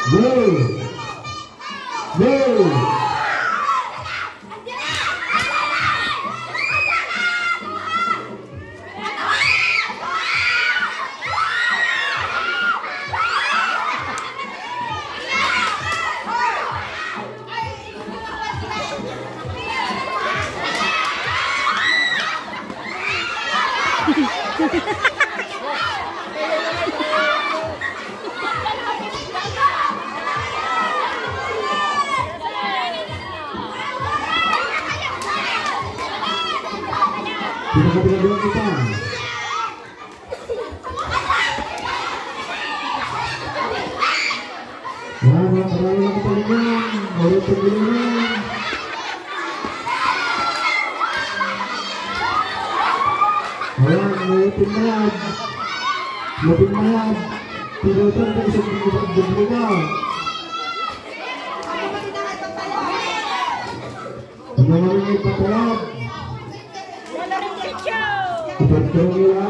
Go! Go! Pinaka-pinagawa kita. Marami na kapalingan. Ulit pagbilangan. Ayan, mulipin mayad. Mulipin mayad. Pinutan ka isang pagbilangan. Ano naman yung patayad? Betul ya.